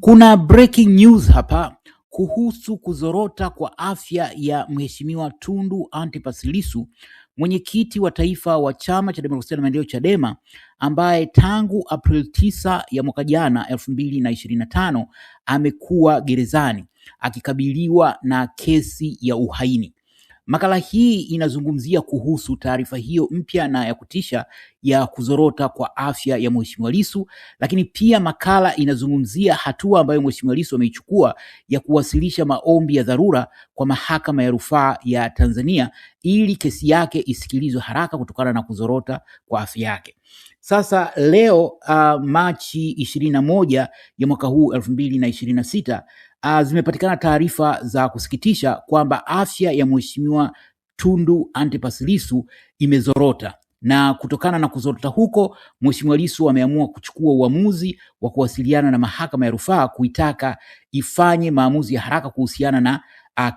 Kuna breaking news hapa kuhusu kuzorota kwa afya ya Mheshimiwa Tundu Antipas Lissu, mwenyekiti wa taifa wa Chama cha Demokrasia na Maendeleo Chadema, ambaye tangu April 9 ya mwaka jana 2025 amekuwa gerezani akikabiliwa na kesi ya uhaini. Makala hii inazungumzia kuhusu taarifa hiyo mpya na ya kutisha ya kuzorota kwa afya ya Mheshimiwa Lissu, lakini pia makala inazungumzia hatua ambayo Mheshimiwa Lissu ameichukua ya kuwasilisha maombi ya dharura kwa Mahakama ya Rufaa ya Tanzania ili kesi yake isikilizwe haraka kutokana na kuzorota kwa afya yake. Sasa leo Machi 21 ya mwaka huu 2026 zimepatikana taarifa za kusikitisha kwamba afya ya Mheshimiwa Tundu Antipas Lissu imezorota, na kutokana na kuzorota huko, Mheshimiwa Lissu ameamua kuchukua uamuzi wa kuwasiliana na Mahakama ya Rufaa kuitaka ifanye maamuzi ya haraka kuhusiana na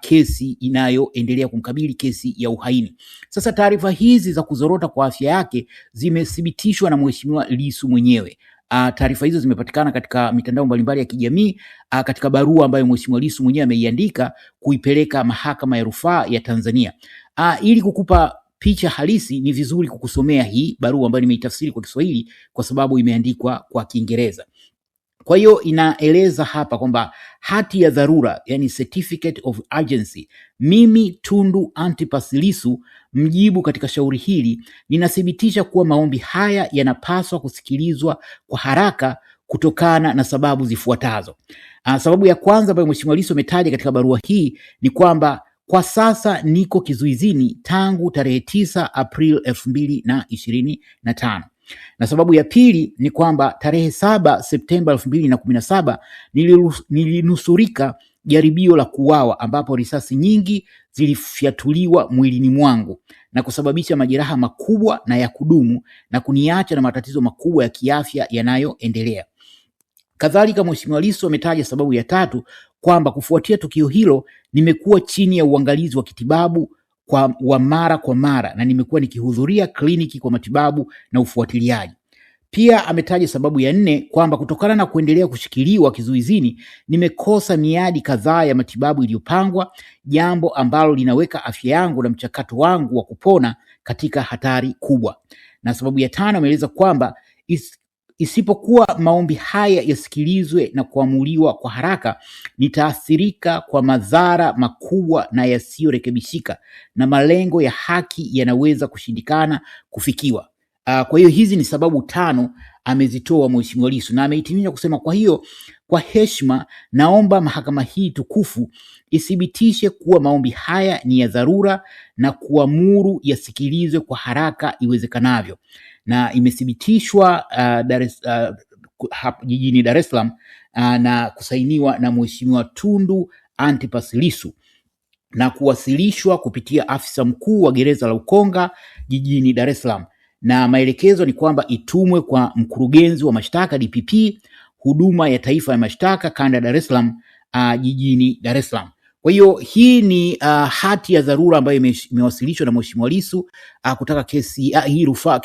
kesi inayoendelea kumkabili, kesi ya uhaini. Sasa taarifa hizi za kuzorota kwa afya yake zimethibitishwa na Mheshimiwa Lissu mwenyewe. Taarifa hizo zimepatikana katika mitandao mbalimbali ya kijamii, katika barua ambayo Mheshimiwa Lissu mwenyewe ameiandika kuipeleka Mahakama ya Rufaa ya Tanzania. Ili kukupa picha halisi, ni vizuri kukusomea hii barua ambayo nimeitafsiri kwa Kiswahili kwa sababu imeandikwa kwa Kiingereza. Kwa hiyo inaeleza hapa kwamba hati ya dharura, yani certificate of urgency, mimi Tundu Antipas Lissu mjibu katika shauri hili, ninathibitisha kuwa maombi haya yanapaswa kusikilizwa kwa haraka kutokana na sababu zifuatazo. Sababu ya kwanza ambayo Mheshimiwa Lissu ametaja katika barua hii ni kwamba kwa sasa niko kizuizini tangu tarehe 9 April 2025. Na sababu ya pili ni kwamba tarehe 7 Septemba 2017 nilinusurika jaribio la kuuawa ambapo risasi nyingi zilifyatuliwa mwilini mwangu na kusababisha majeraha makubwa na ya kudumu na kuniacha na matatizo makubwa ya kiafya yanayoendelea. Kadhalika, Mheshimiwa Lissu ametaja sababu ya tatu kwamba kufuatia tukio hilo nimekuwa chini ya uangalizi wa kitibabu wa mara kwa mara na nimekuwa nikihudhuria kliniki kwa matibabu na ufuatiliaji. Pia ametaja sababu ya 4 kwamba kutokana na kuendelea kushikiliwa kizuizini nimekosa miadi kadhaa ya matibabu iliyopangwa, jambo ambalo linaweka afya yangu na mchakato wangu wa kupona katika hatari kubwa. Na sababu ya 5 ameeleza kwamba isipokuwa maombi haya yasikilizwe na kuamuliwa kwa haraka, nitaathirika kwa madhara makubwa na yasiyorekebishika na malengo ya haki yanaweza kushindikana kufikiwa. Kwa hiyo hizi ni sababu 5 amezitoa Mheshimiwa Lissu, na amehitimisha kusema, kwa hiyo kwa heshima naomba mahakama hii tukufu ithibitishe kuwa maombi haya ni ya dharura na kuamuru yasikilizwe kwa haraka iwezekanavyo. Na imethibitishwa jijini Dar es Salaam na kusainiwa na Mheshimiwa Tundu Antipas Lissu na kuwasilishwa kupitia afisa mkuu wa gereza la Ukonga jijini Dar es Salaam, na maelekezo ni kwamba itumwe kwa mkurugenzi wa mashtaka DPP, huduma ya taifa ya mashtaka kanda ya Dar es Salaam, jijini Dar es Salaam. Kwa hiyo hii ni hati ya dharura ambayo imewasilishwa na Mheshimiwa Lissu kutaka kesi hii rufaa,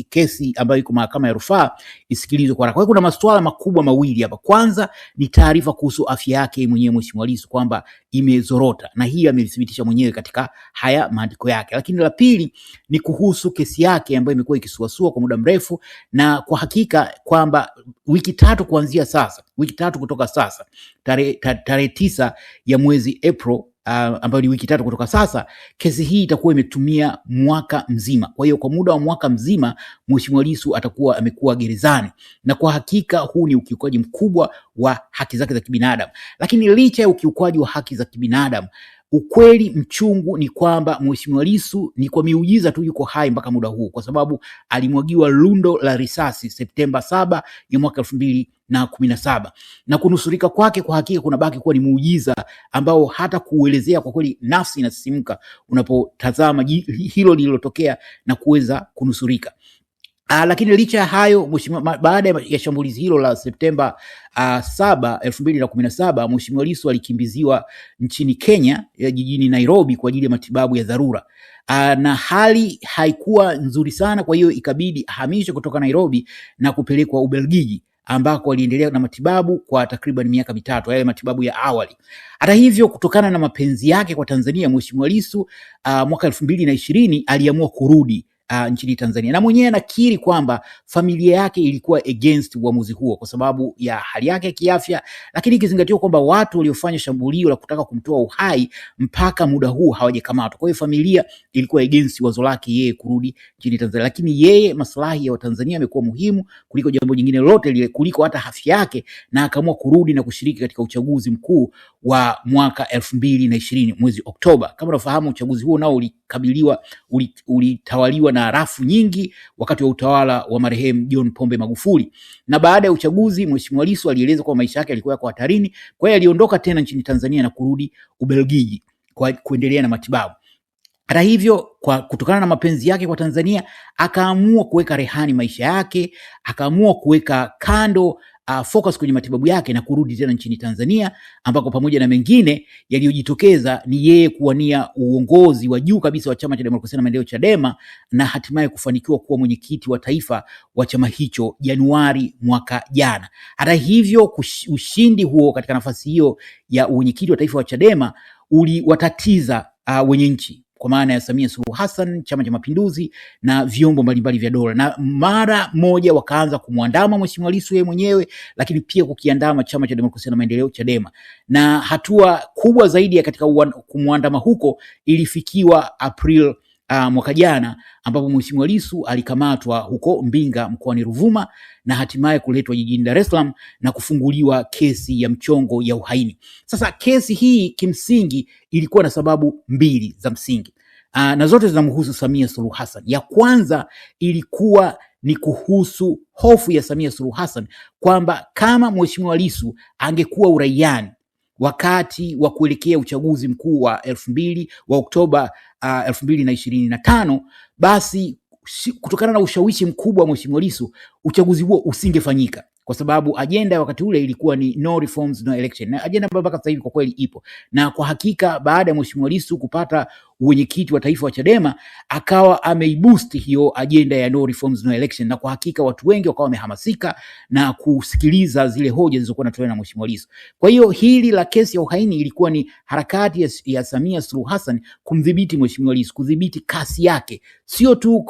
kesi ambayo iko Mahakama ya Rufaa isikilizwe kwa haraka. Kwa hiyo kuna masuala makubwa mawili hapa. Kwanza ni taarifa kuhusu afya yake mwenyewe Mheshimiwa Lissu kwamba imezorota, na hii amethibitisha mwenyewe katika haya maandiko yake. Lakini la pili ni kuhusu kesi yake ambayo imekuwa ikisuasua kwa muda mrefu, na kwa hakika kwamba wiki 3 kuanzia sasa, wiki 3 kutoka sasa, tarehe 9 ya mwezi April, ambayo ni wiki 3 kutoka sasa, kesi hii itakuwa imetumia mwaka mzima. Kwa hiyo kwa muda wa mwaka mzima Mheshimiwa Lissu atakuwa amekuwa gerezani, na kwa hakika huu ni ukiukaji mkubwa wa haki zake za kibinadamu. Lakini licha ya ukiukaji wa haki za kibinadamu, ukweli mchungu ni kwamba Mheshimiwa Lissu ni kwa miujiza tu yuko hai mpaka muda huu, kwa sababu alimwagiwa lundo la risasi Septemba 7 ya mwaka 2017, na kunusurika kwake kwa hakika kunabaki kuwa ni muujiza ambao hata kuelezea kwa kweli nafsi inasisimka unapotazama hilo lililotokea na kuweza kunusurika. Lakini licha ya hayo, baada ya shambulizi hilo la Septemba 7, 2017, Mheshimiwa Lissu alikimbiziwa nchini Kenya, jijini Nairobi kwa ajili ya matibabu ya dharura. Na hali haikuwa nzuri sana, kwa hiyo ikabidi ahamishwe kutoka Nairobi na kupelekwa Ubelgiji ambako waliendelea na matibabu kwa takriban miaka mitatu, yale matibabu ya awali. Hata hivyo, kutokana na mapenzi yake kwa Tanzania, Mheshimiwa Lissu mwaka 2020 aliamua kurudi nchini Tanzania, na mwenyewe anakiri kwamba familia yake ilikuwa against uamuzi huo kwa sababu ya hali yake ya kiafya, lakini ikizingatiwa kwamba watu waliofanya shambulio la kutaka kumtoa uhai mpaka muda huu hawajakamatwa. Kwa hiyo familia ilikuwa against wazo lake yeye kurudi nchini Tanzania, lakini yeye maslahi ya Watanzania yamekuwa muhimu kuliko jambo jingine lolote lile, kuliko hata afya yake, na akaamua kurudi na kushiriki katika uchaguzi mkuu wa mwaka 2020 mwezi Oktoba. Kama unafahamu, uchaguzi huo nao ulitawaliwa na rafu nyingi wakati wa utawala wa marehemu John Pombe Magufuli. Na baada ya uchaguzi, Mheshimiwa Lissu alieleza kwa maisha yake yalikuwa yako hatarini, kwa hiyo aliondoka tena nchini Tanzania na kurudi Ubelgiji kwa kuendelea na matibabu. Hata hivyo, kutokana na mapenzi yake kwa Tanzania, akaamua kuweka rehani maisha yake, akaamua kuweka kando focus kwenye matibabu yake na kurudi tena nchini Tanzania, ambako pamoja na mengine yaliyojitokeza ni yeye kuwania uongozi wa juu kabisa wa Chama cha Demokrasia na Maendeleo Chadema, na hatimaye kufanikiwa kuwa mwenyekiti wa taifa wa chama hicho Januari mwaka jana. Hata hivyo, ushindi huo katika nafasi hiyo ya mwenyekiti wa taifa wa Chadema uliwatatiza wenye nchi, kwa maana ya Samia Suluhu Hassan, Chama cha Mapinduzi na vyombo mbalimbali vya dola, na mara moja wakaanza kumwandama Mheshimiwa Lissu yeye mwenyewe, lakini pia kukiandama Chama cha Demokrasia na Maendeleo Chadema. Na hatua kubwa zaidi ya katika kumwandama huko ilifikiwa April mwaka jana, ambapo Mheshimiwa Lissu alikamatwa huko Mbinga mkoani Ruvuma na hatimaye kuletwa jijini Dar es Salaam na kufunguliwa kesi ya mchongo ya uhaini. Sasa kesi hii kimsingi ilikuwa na sababu mbili za msingi, na zote zinamhusu Samia Suluhu Hassan. Ya kwanza ilikuwa ni kuhusu hofu ya Samia Suluhu Hassan kwamba kama Mheshimiwa Lissu angekuwa uraiani wakati wa kuelekea uchaguzi mkuu wa Oktoba 2025, basi kutokana na ushawishi mkubwa wa Mheshimiwa Lissu, uchaguzi huo usingefanyika, kwa sababu ajenda ya wakati ule ilikuwa ni no reforms no election, na ajenda ambayo mpaka sasa hivi kwa kweli ipo. Na kwa hakika baada ya Mheshimiwa Lissu kupata uwenyekiti wa taifa wa Chadema, akawa ameiboost hiyo ajenda ya no reforms no election, na kwa hakika watu wengi wakawa wamehamasika na kusikiliza zile hoja zilizokuwa zinatolewa na Mheshimiwa Lissu. Kwa hiyo hili la kesi ya uhaini ilikuwa ni harakati ya Samia Suluhu Hassan kumdhibiti Mheshimiwa Lissu, kudhibiti kasi yake, sio tu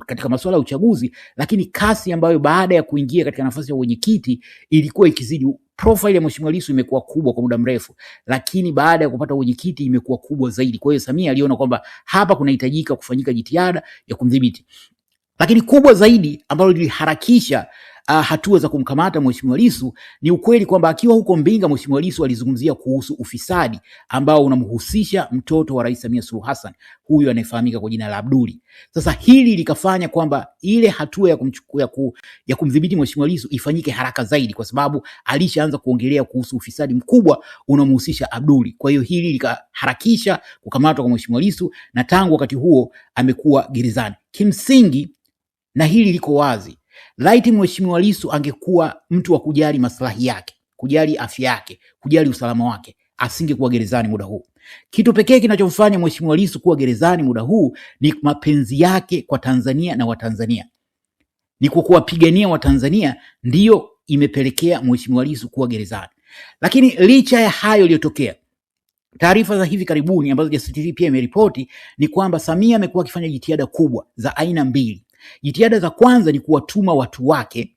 katika masuala ya uchaguzi, lakini kasi ambayo baada ya kuingia katika nafasi ya uwenyekiti ilikuwa ikizidi. Profile ya Mheshimiwa Lissu imekuwa kubwa kwa muda mrefu, lakini baada ya kupata uwenyekiti imekuwa kubwa zaidi. Kwa hiyo Samia aliona kwamba hapa kunahitajika kufanyika jitihada ya kumdhibiti. Lakini kubwa zaidi ambalo liliharakisha hatua za kumkamata Mheshimiwa Lissu ni ukweli kwamba akiwa huko Mbinga, Mheshimiwa Lissu alizungumzia kuhusu ufisadi ambao unamhusisha mtoto wa Rais Samia Suluhu Hassan, huyu anayefahamika kwa jina la Abduli. Sasa hili likafanya kwamba ile hatua ya kumdhibiti Mheshimiwa Lissu ifanyike haraka zaidi, kwa sababu alishaanza kuongelea kuhusu ufisadi mkubwa unamhusisha Abduli. Kwa hiyo hili likaharakisha kukamatwa kwa Mheshimiwa Lissu, na tangu wakati huo amekuwa gerezani. Kimsingi, na hili liko wazi, laiti Mheshimiwa Lissu angekuwa mtu wa kujali maslahi yake, kujali afya yake, kujali usalama wake, asingekuwa gerezani muda huu. Kitu pekee kinachomfanya Mheshimiwa Lissu kuwa gerezani muda huu ni mapenzi yake kwa Tanzania na Watanzania. Ni kwa kuwapigania Watanzania ndiyo imepelekea Mheshimiwa Lissu kuwa gerezani. Lakini licha ya hayo yaliyotokea, taarifa za hivi karibuni ambazo Just TV pia imeripoti ni kwamba Samia amekuwa akifanya jitihada kubwa za aina mbili. Jitihada za kwanza ni kuwatuma watu wake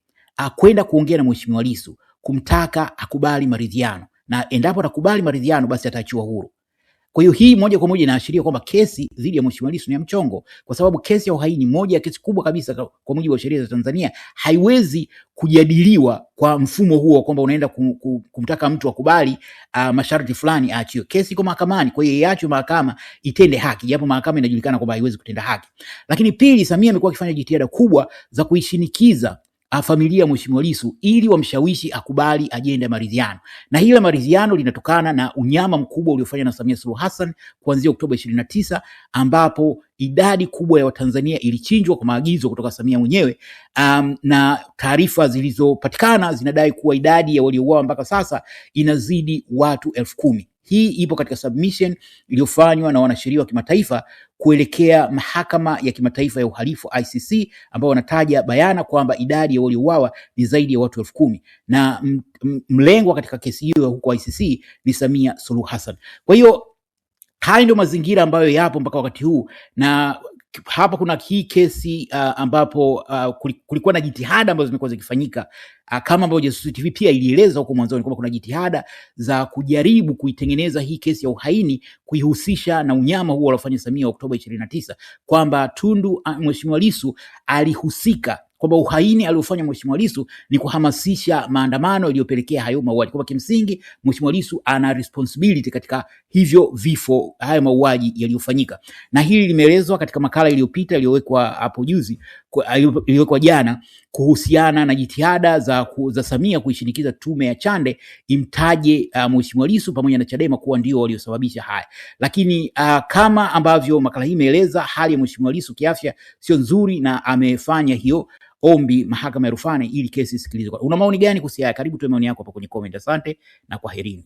kwenda kuongea na Mheshimiwa Lissu, kumtaka akubali maridhiano, na endapo atakubali maridhiano basi ataachiwa huru. Kwa hiyo hii moja kwa moja inaashiria kwamba kesi dhidi ya Mheshimiwa Lissu ni ya mchongo, kwa sababu kesi ya uhaini, moja ya kesi kubwa kabisa kwa mujibu wa sheria za Tanzania, haiwezi kujadiliwa kwa mfumo huo kwamba unaenda kumtaka mtu akubali masharti fulani aachiwe. Kesi iko mahakamani, kwa hiyo iaachwe mahakama itende haki, japo mahakama inajulikana kwamba haiwezi kutenda haki. Lakini pili, Samia amekuwa akifanya jitihada kubwa za kuishinikiza familia ya Mheshimiwa Lissu ili wamshawishi akubali ajenda ya maridhiano. Na hili maridhiano linatokana na unyama mkubwa uliofanywa na Samia Suluhu Hassan kuanzia Oktoba 29, ambapo idadi kubwa ya Watanzania ilichinjwa kwa maagizo kutoka Samia mwenyewe. Na taarifa zilizopatikana zinadai kuwa idadi ya waliouawa mpaka sasa inazidi watu 10,000. Hii ipo katika submission iliyofanywa na wanasheria wa kimataifa kuelekea mahakama ya kimataifa ya uhalifu ICC, ambao wanataja bayana kwamba idadi ya waliouawa ni zaidi ya watu 10,000 na mlengwa katika kesi hiyo huko ICC ni Samia Suluhu Hassan. Kwa hiyo haya ndio mazingira ambayo yapo mpaka wakati huu, na hapa kuna hii kesi ambapo kulikuwa na jitihada ambazo zimekuwa zikifanyika kama ambavyo Jasusi TV pia ilieleza huko mwanzoni kwamba kuna jitihada za kujaribu kuitengeneza hii kesi ya uhaini kuihusisha na unyama huo waliofanya Samia Oktoba 29, kwamba Tundu Mheshimiwa Lissu alihusika, kwamba uhaini aliofanya Mheshimiwa Lissu ni kuhamasisha maandamano yaliyopelekea hayo mauaji, kwamba kimsingi Mheshimiwa Lissu ana responsibility katika hivyo vifo, haya mauaji yaliyofanyika. Na hili limeelezwa katika makala iliyopita iliyowekwa hapo juzi, iliyowekwa jana, kuhusiana na jitihada za Samia kuishinikiza tume ya Chande imtaje Mheshimiwa Lissu pamoja na Chadema kuwa ndio waliosababisha haya. Lakini kama ambavyo makala hii imeeleza, hali ya Mheshimiwa Lissu kiafya sio nzuri na amefanya hiyo ombi mahakama ya rufani ili kesi isikilizwe. Una maoni gani kuhusu haya? Karibu tuwe maoni yako hapo kwenye comment. Asante na kwaherini.